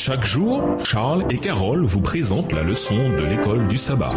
Chaque jour, Charles et Carole vous présentent la leçon de l'école du sabbat.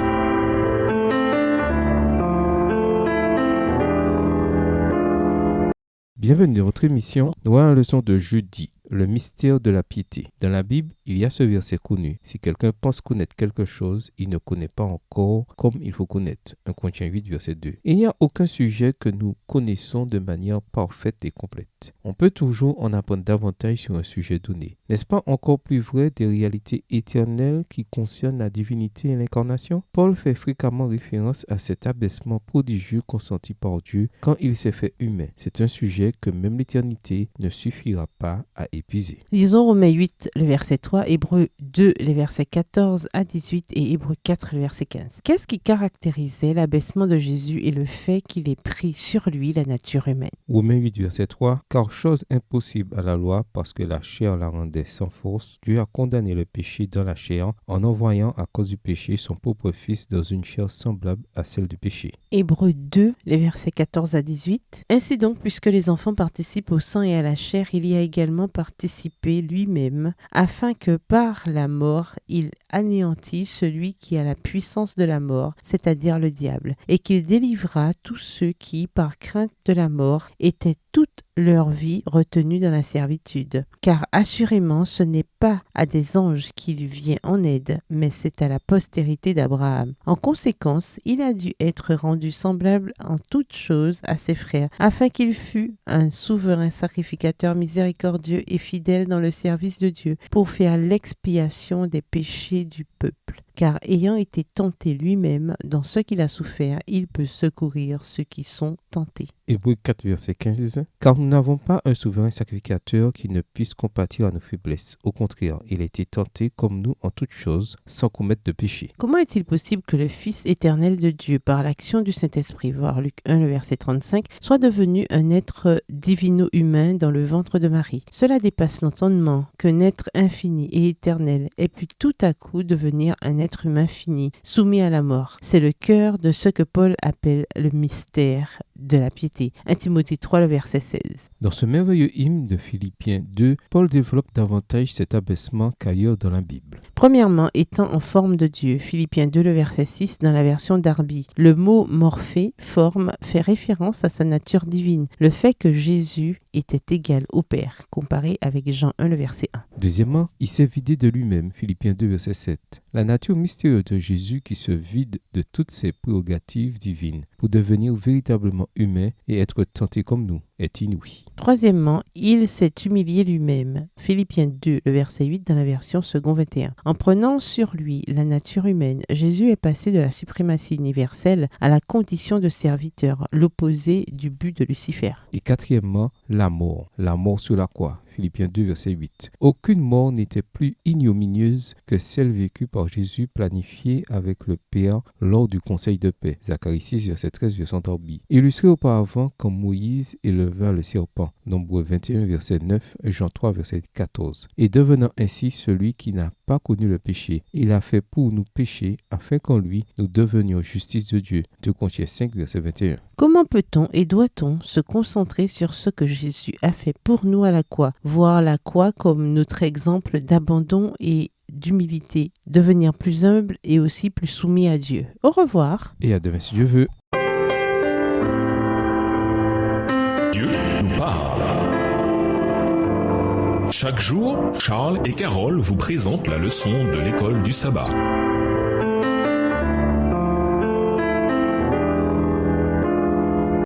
Bienvenue dans votre émission Nouvelle la leçon de jeudi, le mystère de la piété. Dans la Bible, il y a ce verset connu. Si quelqu'un pense connaître quelque chose, il ne connaît pas encore comme il faut connaître. 1 Corinthiens 8, verset 2. Il n'y a aucun sujet que nous connaissons de manière parfaite et complète. On peut toujours en apprendre davantage sur un sujet donné. N'est-ce pas encore plus vrai des réalités éternelles qui concernent la divinité et l'incarnation? Paul fait fréquemment référence à cet abaissement prodigieux consenti par Dieu quand il s'est fait humain. C'est un sujet que même l'éternité ne suffira pas à épuiser. Lisons Romains 8, le verset 3, Hébreux 2, les versets 14 à 18 et Hébreux 4, le verset 15. Qu'est-ce qui caractérisait l'abaissement de Jésus et le fait qu'il ait pris sur lui la nature humaine? Romains 8, verset 3. Car chose impossible à la loi, parce que la chair la rendait sans force, Dieu a condamné le péché dans la chair en envoyant à cause du péché son propre Fils dans une chair semblable à celle du péché. Hébreux 2, les versets 14 à 18. Ainsi donc, puisque les enfants participent au sang et à la chair, il y a également participé lui-même, afin que par la mort, il anéantisse celui qui a la puissance de la mort, c'est-à-dire le diable, et qu'il délivra tous ceux qui, par crainte de la mort, étaient toute leur vie retenus dans la servitude. Car assurément, ce n'est pas à des anges qu'il vient en aide, mais c'est à la postérité d'Abraham. En conséquence, il a dû être rendu semblable en toutes choses à ses frères, afin qu'il fût un souverain sacrificateur miséricordieux et fidèle dans le service de Dieu, pour faire l'expiation des péchés du peuple. Car ayant été tenté lui-même dans ce qu'il a souffert, il peut secourir ceux qui sont tentés. Hébreux 4, verset 15. Car nous n'avons pas un souverain sacrificateur qui ne puisse compatir à nos faiblesses. Au contraire, il a été tenté comme nous en toutes choses, sans commettre de péché. Comment est-il possible que le Fils éternel de Dieu, par l'action du Saint-Esprit, voir Luc 1, le verset 35, soit devenu un être divino-humain dans le ventre de Marie? Cela dépasse l'entendement qu'un être infini et éternel ait pu tout à coup devenir un être humain fini, soumis à la mort. C'est le cœur de ce que Paul appelle le mystère de la piété. 1 Timothée 3, le verset 16. Dans ce merveilleux hymne de Philippiens 2, Paul développe davantage cet abaissement qu'ailleurs dans la Bible. Premièrement, étant en forme de Dieu. Philippiens 2, le verset 6, dans la version Darby. Le mot morphée, forme, fait référence à sa nature divine. Le fait que Jésus était égal au Père, comparé avec Jean 1, le verset 1. Deuxièmement, il s'est vidé de lui-même. Philippiens 2, verset 7. La nature mystérieuse de Jésus qui se vide de toutes ses prérogatives divines pour devenir véritablement humain et être tenté comme nous est inouï. Troisièmement, il s'est humilié lui-même. Philippiens 2, le verset 8 dans la version second 21. En prenant sur lui la nature humaine, Jésus est passé de la suprématie universelle à la condition de serviteur, l'opposé du but de Lucifer. Et quatrièmement, la mort sur la croix. Philippiens 2, verset 8. Aucune mort n'était plus ignominieuse que celle vécue par Jésus planifiée avec le Père lors du conseil de paix. Zacharie 6, verset 13, version Darby. Illustré auparavant quand Moïse éleva le serpent. Nombre 21, verset 9, Jean 3, verset 14. Et devenant ainsi celui qui n'a pas connu le péché, il a fait pour nous pécher afin qu'en lui nous devenions justice de Dieu. 2 Corinthiens 5, verset 21. Comment peut-on et doit-on se concentrer sur ce que Jésus a fait pour nous à la croix, voir la croix comme notre exemple d'abandon et d'humilité, devenir plus humble et aussi plus soumis à Dieu. Au revoir. Et à demain si Dieu veut. Dieu nous parle. Chaque jour, Charles et Carole vous présentent la leçon de l'école du sabbat.